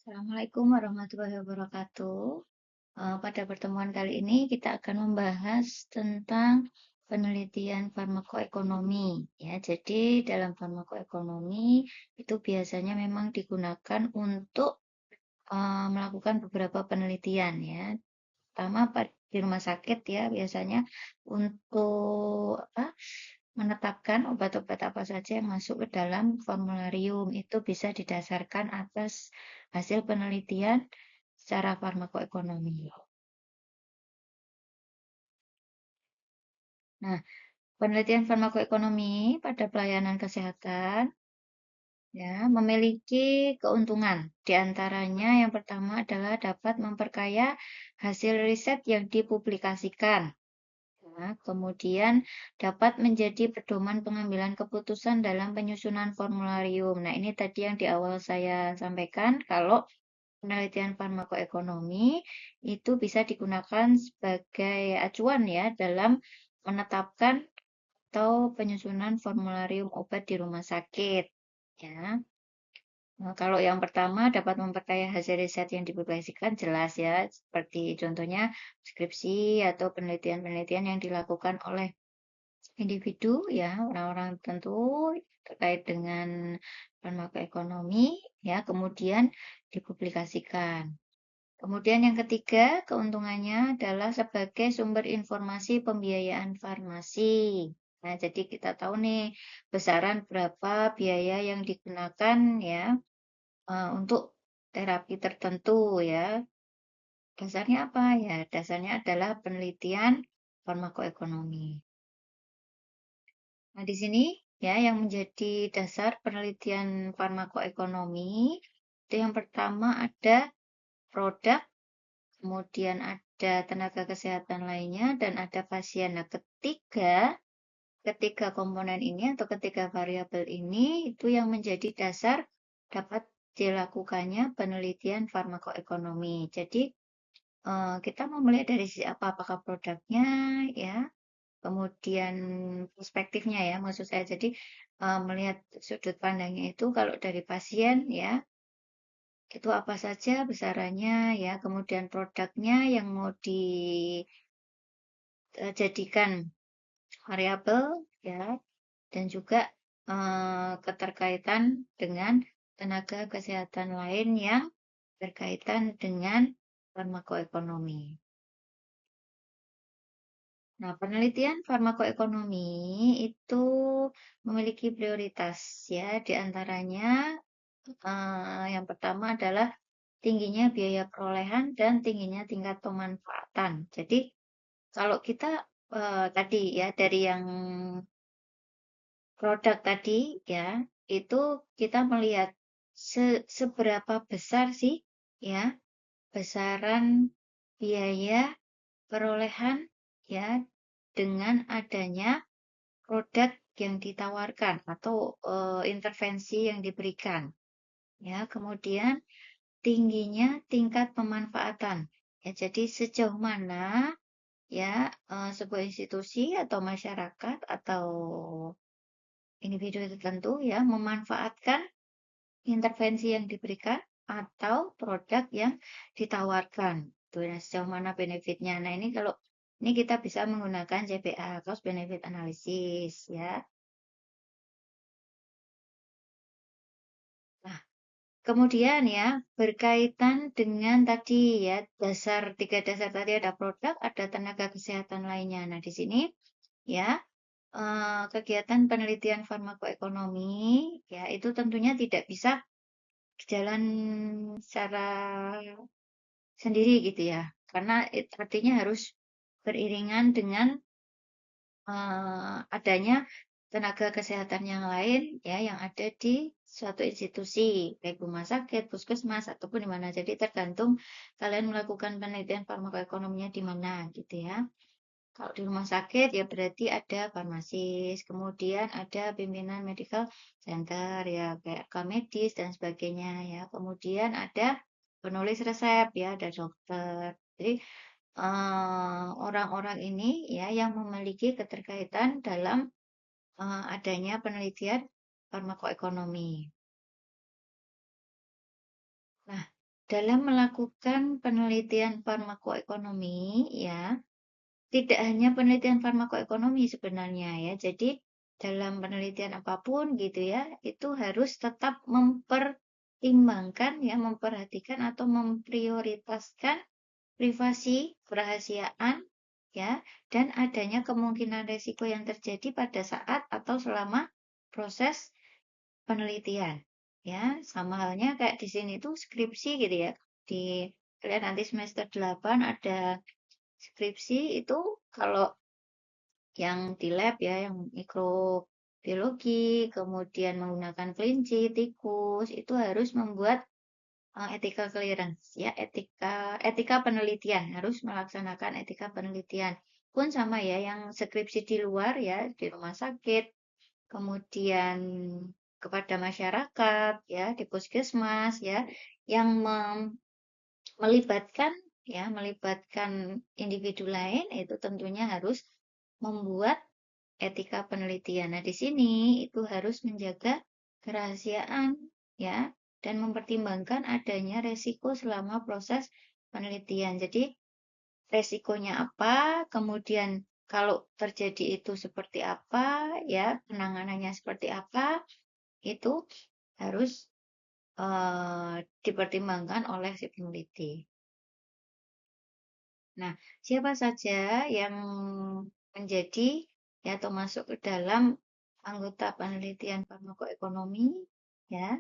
Assalamualaikum warahmatullahi wabarakatuh. Pada pertemuan kali ini kita akan membahas tentang penelitian farmakoekonomi. Ya, jadi dalam farmakoekonomi itu biasanya memang digunakan untuk melakukan beberapa penelitian ya. Pertama di rumah sakit ya biasanya untuk menetapkan obat-obat apa saja yang masuk ke dalam formularium itu bisa didasarkan atas hasil penelitian secara farmakoekonomi. Nah, penelitian farmakoekonomi pada pelayanan kesehatan ya memiliki keuntungan. Di antaranya yang pertama adalah dapat memperkaya hasil riset yang dipublikasikan. Nah, kemudian dapat menjadi pedoman pengambilan keputusan dalam penyusunan formularium. Nah, ini tadi yang di awal saya sampaikan, kalau penelitian farmakoekonomi itu bisa digunakan sebagai acuan ya dalam menetapkan atau penyusunan formularium obat di rumah sakit. Ya. Nah, kalau yang pertama dapat memperkaya hasil riset yang dipublikasikan jelas ya, seperti contohnya skripsi atau penelitian-penelitian yang dilakukan oleh individu ya, orang-orang tertentu terkait dengan farmakoekonomi ya, kemudian dipublikasikan. Kemudian yang ketiga, keuntungannya adalah sebagai sumber informasi pembiayaan farmasi. Nah, jadi kita tahu nih besaran berapa biaya yang digunakan ya untuk terapi tertentu ya. Dasarnya apa ya? Dasarnya adalah penelitian farmakoekonomi. Nah, di sini ya yang menjadi dasar penelitian farmakoekonomi itu yang pertama ada produk, kemudian ada tenaga kesehatan lainnya dan ada pasien. Nah, ketiga komponen ini atau ketiga variabel ini itu yang menjadi dasar dapat dilakukannya penelitian farmakoekonomi. Jadi kita mau melihat dari sisi apa? Apakah produknya ya, kemudian perspektifnya ya, maksud saya. Jadi melihat sudut pandangnya itu kalau dari pasien ya, itu apa saja besarannya ya, kemudian produknya yang mau dijadikan variabel ya, dan juga keterkaitan dengan tenaga kesehatan lain yang berkaitan dengan farmakoekonomi. Nah, penelitian farmakoekonomi itu memiliki prioritas ya, di antaranya yang pertama adalah tingginya biaya perolehan dan tingginya tingkat pemanfaatan. Jadi, kalau kita tadi ya dari yang produk tadi ya, itu kita melihat seberapa besar sih ya besaran biaya perolehan ya dengan adanya produk yang ditawarkan atau intervensi yang diberikan. Ya, kemudian tingginya tingkat pemanfaatan. Ya, jadi sejauh mana ya sebuah institusi atau masyarakat atau individu tertentu ya memanfaatkan intervensi yang diberikan atau produk yang ditawarkan. Tuh, nah, sejauh mana benefitnya. Nah, ini kalau ini kita bisa menggunakan CBA, cost benefit analysis ya. Nah, kemudian ya, berkaitan dengan tadi ya, tiga dasar tadi ada produk, ada tenaga kesehatan lainnya. Nah, di sini ya, kegiatan penelitian farmakoekonomi ya, itu tentunya tidak bisa jalan secara sendiri gitu ya. Karena artinya harus beriringan dengan adanya tenaga kesehatan yang lain ya yang ada di suatu institusi, baik rumah sakit, puskesmas ataupun di mana. Jadi tergantung kalian melakukan penelitian farmakoekonominya di mana gitu ya. Kalau di rumah sakit ya berarti ada farmasis, kemudian ada pimpinan medical center ya kayak medis dan sebagainya ya. Kemudian ada penulis resep ya, ada dokter. Jadi orang-orang ini ya yang memiliki keterkaitan dalam adanya penelitian farmakoekonomi. Nah, dalam melakukan penelitian farmakoekonomi, ya, tidak hanya penelitian farmakoekonomi sebenarnya ya. Jadi dalam penelitian apapun gitu ya, itu harus tetap mempertimbangkan ya, memperhatikan atau memprioritaskan privasi, kerahasiaan ya, dan adanya kemungkinan resiko yang terjadi pada saat atau selama proses penelitian. Ya, sama halnya kayak di sini tuh skripsi gitu ya. Di kalian nanti semester 8 ada skripsi itu kalau yang di lab ya, yang mikrobiologi, kemudian menggunakan kelinci, tikus, itu harus membuat ethical clearance ya, etika penelitian, harus melaksanakan etika penelitian. Pun sama ya, yang skripsi di luar ya, di rumah sakit, kemudian kepada masyarakat ya, di puskesmas ya, yang melibatkan individu lain itu tentunya harus membuat etika penelitian. Nah, di sini itu harus menjaga kerahasiaan ya dan mempertimbangkan adanya resiko selama proses penelitian. Jadi, resikonya apa, kemudian kalau terjadi itu seperti apa, ya, penanganannya seperti apa, itu harus dipertimbangkan oleh si peneliti. Nah, siapa saja yang menjadi ya atau masuk ke dalam anggota penelitian farmakoekonomi ya,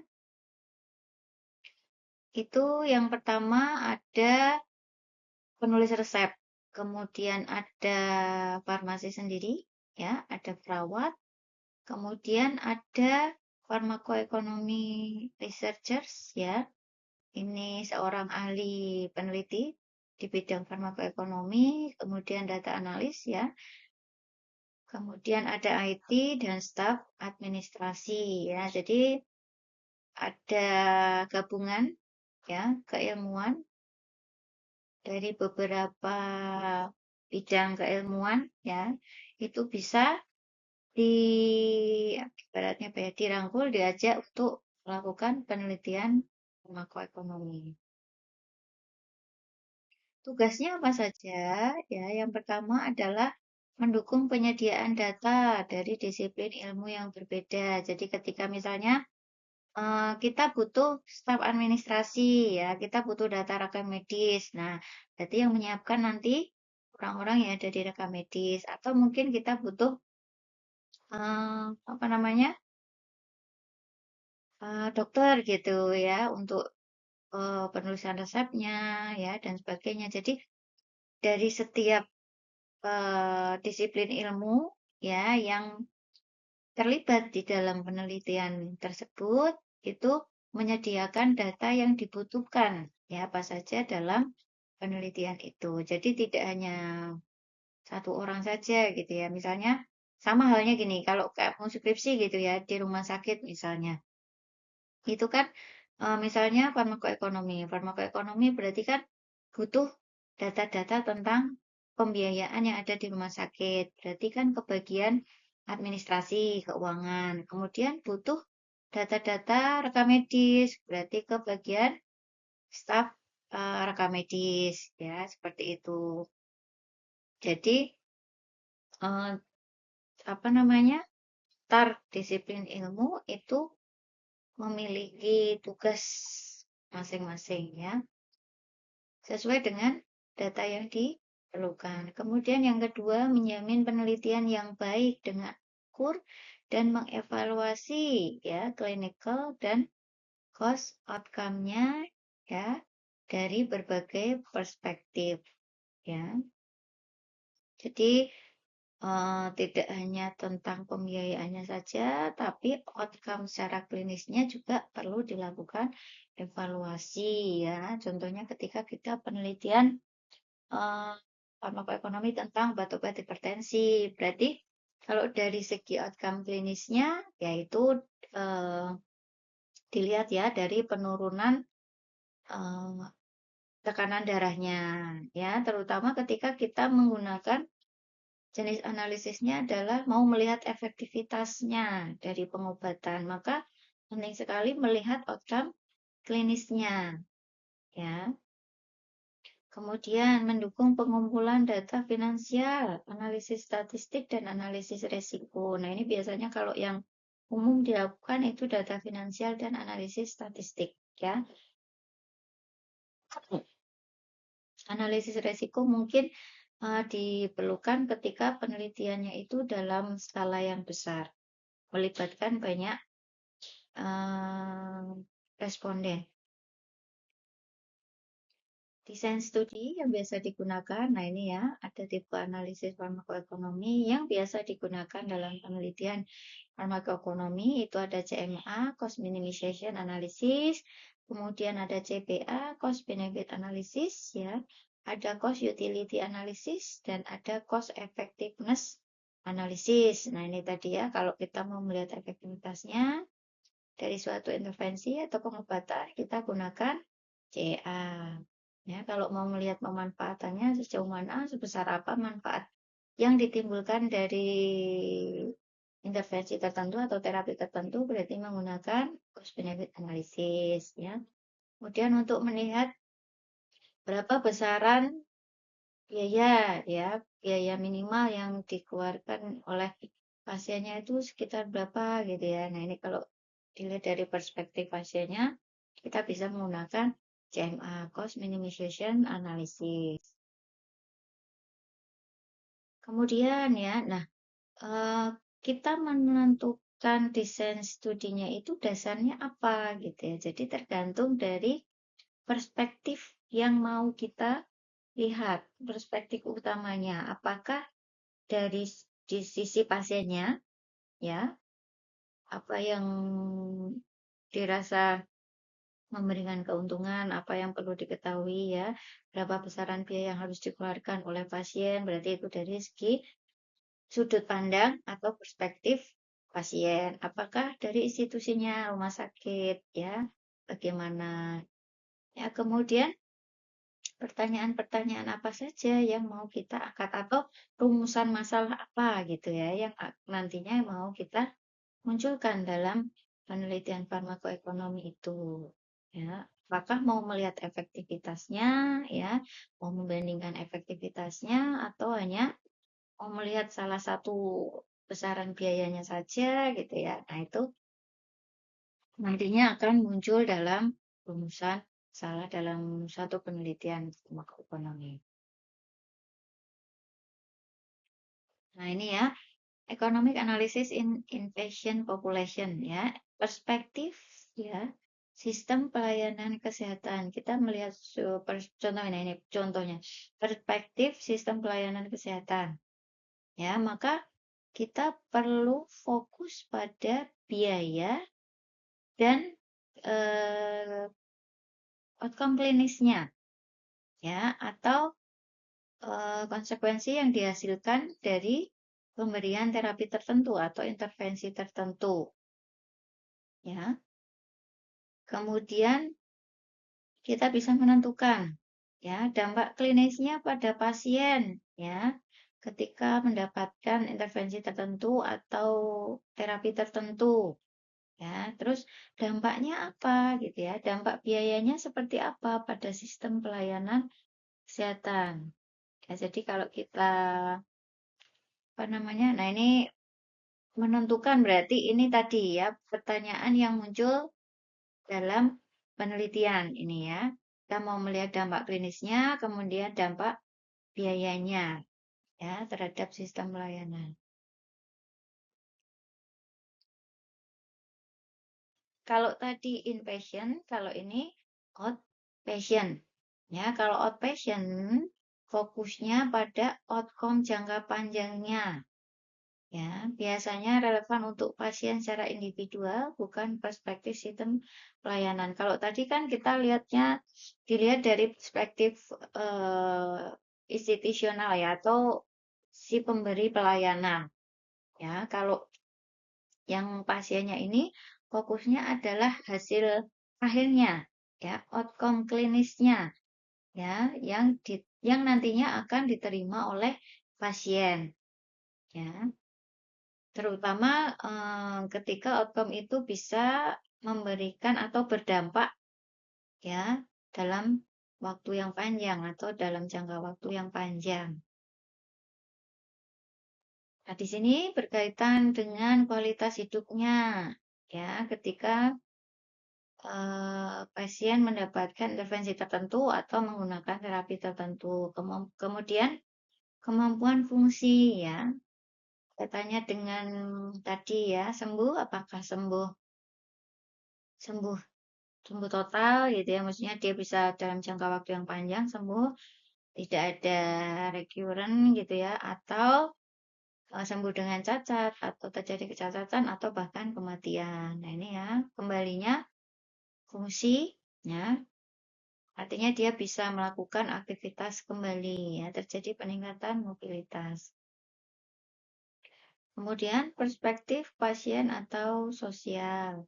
itu yang pertama ada penulis resep, kemudian ada farmasi sendiri ya, ada perawat, kemudian ada farmakoekonomi researchers ya. Ini seorang ahli peneliti di bidang farmakoekonomi, kemudian data analis ya. Kemudian ada IT dan staf administrasi ya. Jadi ada gabungan ya keilmuan dari beberapa bidang keilmuan ya. Itu bisa di ibaratnya apa ya, dirangkul, diajak untuk melakukan penelitian makroekonomi. Tugasnya apa saja? Ya, yang pertama adalah mendukung penyediaan data dari disiplin ilmu yang berbeda. Jadi ketika misalnya kita butuh staf administrasi ya, kita butuh data rekam medis. Nah, berarti yang menyiapkan nanti orang-orang yang ada di rekam medis atau mungkin kita butuh apa namanya? Dokter gitu ya untuk penulisan resepnya ya dan sebagainya. Jadi dari setiap disiplin ilmu ya yang terlibat di dalam penelitian tersebut itu menyediakan data yang dibutuhkan ya apa saja dalam penelitian itu. Jadi tidak hanya satu orang saja gitu ya. Misalnya sama halnya gini, kalau kayak mau skripsi gitu ya di rumah sakit misalnya. Itu kan misalnya farmakoekonomi. Farmakoekonomi berarti kan butuh data-data tentang pembiayaan yang ada di rumah sakit. Berarti kan kebagian administrasi, keuangan. Kemudian butuh data-data rekam medis, berarti ke bagian staf rekam medis, ya seperti itu. Jadi eh, apa namanya, tar disiplin ilmu itu memiliki tugas masing-masing ya, sesuai dengan data yang diperlukan. Kemudian yang kedua, menjamin penelitian yang baik dengan ukur dan mengevaluasi ya clinical dan cost outcome-nya ya dari berbagai perspektif ya. Jadi tidak hanya tentang pembiayaannya saja, tapi outcome secara klinisnya juga perlu dilakukan evaluasi ya. Contohnya ketika kita penelitian uh, farmakoekonomi tentang obat-obat hipertensi, berarti kalau dari segi outcome klinisnya, yaitu dilihat ya dari penurunan uh, tekanan darahnya, ya, terutama ketika kita menggunakan jenis analisisnya adalah mau melihat efektivitasnya dari pengobatan, maka penting sekali melihat outcome klinisnya. ya. Kemudian mendukung pengumpulan data finansial, analisis statistik dan analisis resiko. Nah, ini biasanya kalau yang umum dilakukan itu data finansial dan analisis statistik, ya. Analisis resiko mungkin diperlukan ketika penelitiannya itu dalam skala yang besar, melibatkan banyak responden. Desain studi yang biasa digunakan, nah ini ya, ada tipe analisis farmakoekonomi yang biasa digunakan dalam penelitian farmakoekonomi, itu ada CMA, Cost Minimization Analysis, kemudian ada CPA, Cost Benefit Analysis, ya, ada Cost Utility Analysis, dan ada Cost Effectiveness Analysis. Nah ini tadi ya, kalau kita mau melihat efektivitasnya dari suatu intervensi atau pengobatan, kita gunakan CA. Ya, kalau mau melihat pemanfaatannya sejauh mana, sebesar apa manfaat yang ditimbulkan dari intervensi tertentu atau terapi tertentu, berarti menggunakan cost benefit analysis, ya. Kemudian untuk melihat berapa besaran biaya, ya, biaya minimal yang dikeluarkan oleh pasiennya itu sekitar berapa gitu ya. Nah, ini kalau dilihat dari perspektif pasiennya, kita bisa menggunakan CMA, Cost Minimization Analysis. Kemudian ya, nah kita menentukan desain studinya itu dasarnya apa gitu ya. Jadi tergantung dari perspektif yang mau kita lihat, perspektif utamanya. Apakah dari di sisi pasiennya, ya, apa yang dirasa memberikan keuntungan, apa yang perlu diketahui ya, berapa besaran biaya yang harus dikeluarkan oleh pasien, berarti itu dari segi sudut pandang atau perspektif pasien. Apakah dari institusinya, rumah sakit, ya, bagaimana. Ya, kemudian pertanyaan-pertanyaan apa saja yang mau kita angkat atau rumusan masalah apa gitu ya, yang nantinya mau kita munculkan dalam penelitian farmakoekonomi itu. Ya, apakah mau melihat efektivitasnya, ya, mau membandingkan efektivitasnya, atau hanya mau melihat salah satu besaran biayanya saja gitu ya. Nah, itu nantinya akan muncul dalam rumusan salah dalam satu penelitian makroekonomi. Nah, ini ya, economic analysis in patient population ya. Perspektif ya, sistem pelayanan kesehatan. Kita melihat contoh ini contohnya. Perspektif sistem pelayanan kesehatan. Ya, maka kita perlu fokus pada biaya dan outcome klinisnya, ya, atau konsekuensi yang dihasilkan dari pemberian terapi tertentu atau intervensi tertentu, ya. Kemudian kita bisa menentukan, ya, dampak klinisnya pada pasien, ya, ketika mendapatkan intervensi tertentu atau terapi tertentu. Ya, terus dampaknya apa gitu ya? Dampak biayanya seperti apa pada sistem pelayanan kesehatan? Ya, jadi kalau kita apa namanya? Nah, ini menentukan berarti ini tadi ya pertanyaan yang muncul dalam penelitian ini ya. Kita mau melihat dampak klinisnya, kemudian dampak biayanya ya terhadap sistem pelayanan. Kalau tadi inpatient, kalau ini outpatient. Ya, kalau outpatient fokusnya pada outcome jangka panjangnya. Ya, biasanya relevan untuk pasien secara individual, bukan perspektif sistem pelayanan. Kalau tadi kan kita dilihat dari perspektif institusional ya, atau si pemberi pelayanan. Ya, kalau yang pasiennya ini fokusnya adalah hasil akhirnya, ya, outcome klinisnya, ya, yang nantinya akan diterima oleh pasien, ya. Terutama ketika outcome itu bisa memberikan atau berdampak, ya, dalam waktu yang panjang atau dalam jangka waktu yang panjang. Nah, di sini berkaitan dengan kualitas hidupnya. Ya, ketika pasien mendapatkan intervensi tertentu atau menggunakan terapi tertentu. Kemudian kemampuan fungsi ya. Katanya dengan tadi ya, sembuh apakah sembuh sembuh sembuh total gitu ya. Maksudnya dia bisa dalam jangka waktu yang panjang sembuh, tidak ada recurrent gitu ya, atau sembuh dengan cacat atau terjadi kecacatan atau bahkan kematian. Nah, ini ya, kembalinya fungsi ya. Artinya dia bisa melakukan aktivitas kembali ya, terjadi peningkatan mobilitas. Kemudian perspektif pasien atau sosial.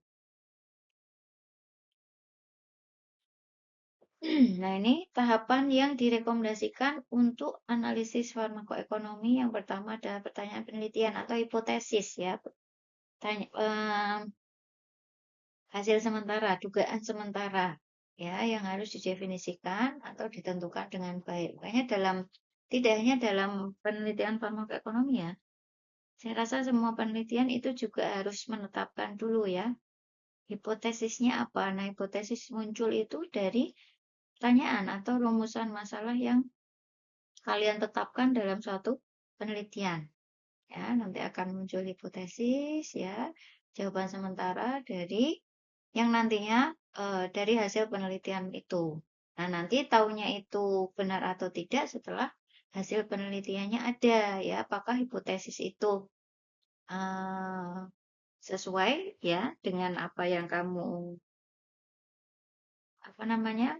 Nah, ini tahapan yang direkomendasikan untuk analisis farmakoekonomi. Yang pertama adalah pertanyaan penelitian atau hipotesis ya. Hasil sementara, dugaan sementara ya yang harus didefinisikan atau ditentukan dengan baik. Makanya tidak hanya dalam penelitian farmakoekonomi ya. Saya rasa semua penelitian itu juga harus menetapkan dulu ya. Hipotesisnya apa? Nah, hipotesis muncul itu dari pertanyaan atau rumusan masalah yang kalian tetapkan dalam suatu penelitian. Ya, nanti akan muncul hipotesis ya, jawaban sementara dari yang nantinya dari hasil penelitian itu. Nah, nanti tahunya itu benar atau tidak setelah hasil penelitiannya ada ya, apakah hipotesis itu sesuai ya dengan apa yang kamu apa namanya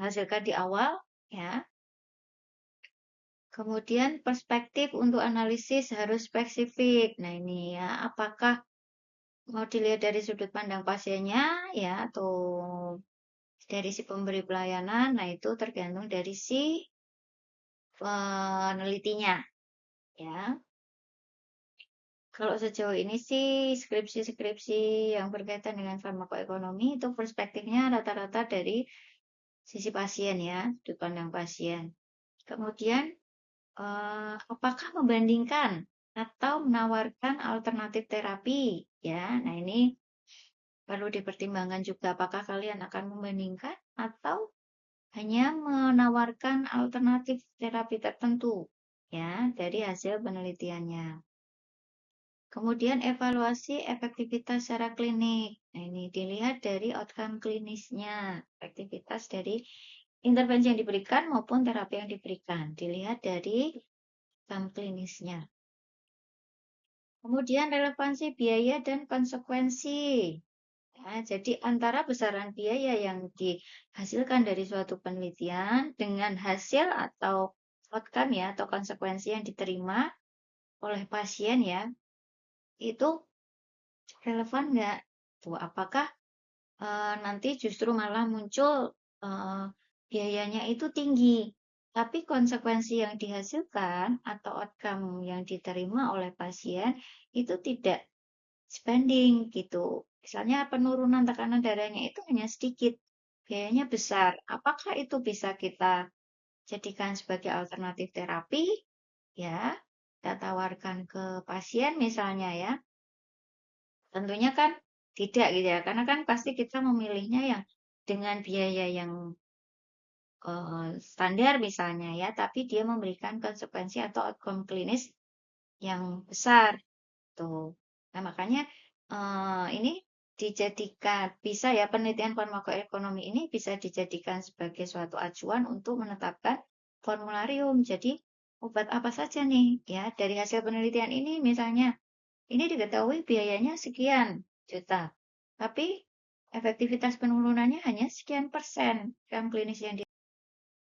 hasilkan di awal ya. Kemudian perspektif untuk analisis harus spesifik. Nah, ini ya, apakah mau dilihat dari sudut pandang pasiennya ya atau dari si pemberi pelayanan? Nah, itu tergantung dari si penelitinya ya. Kalau sejauh ini sih skripsi-skripsi yang berkaitan dengan farmakoekonomi itu perspektifnya rata-rata dari sisi pasien ya, sudut pandang pasien. Kemudian apakah membandingkan atau menawarkan alternatif terapi ya. Nah, ini perlu dipertimbangkan juga apakah kalian akan membandingkan atau hanya menawarkan alternatif terapi tertentu ya dari hasil penelitiannya. Kemudian evaluasi efektivitas secara klinik. Nah, ini dilihat dari outcome klinisnya, efektivitas dari intervensi yang diberikan maupun terapi yang diberikan. Dilihat dari outcome klinisnya. Kemudian relevansi biaya dan konsekuensi. Ya, jadi antara besaran biaya yang dihasilkan dari suatu penelitian dengan hasil atau outcome ya atau konsekuensi yang diterima oleh pasien ya, itu relevan nggak? Tuh, apakah nanti justru malah muncul biayanya itu tinggi, tapi konsekuensi yang dihasilkan atau outcome yang diterima oleh pasien itu tidak spending gitu. Misalnya penurunan tekanan darahnya itu hanya sedikit, biayanya besar. Apakah itu bisa kita jadikan sebagai alternatif terapi? Ya, kita tawarkan ke pasien misalnya ya. Tentunya kan tidak gitu ya, karena kan pasti kita memilihnya yang dengan biaya yang standar misalnya ya, tapi dia memberikan konsekuensi atau outcome klinis yang besar tuh. Nah, makanya ini dijadikan bisa ya penelitian farmakoekonomi ini bisa dijadikan sebagai suatu acuan untuk menetapkan formularium. Jadi obat apa saja nih ya dari hasil penelitian ini misalnya ini diketahui biayanya sekian juta, tapi efektivitas penurunannya hanya sekian persen. Outcome klinis yang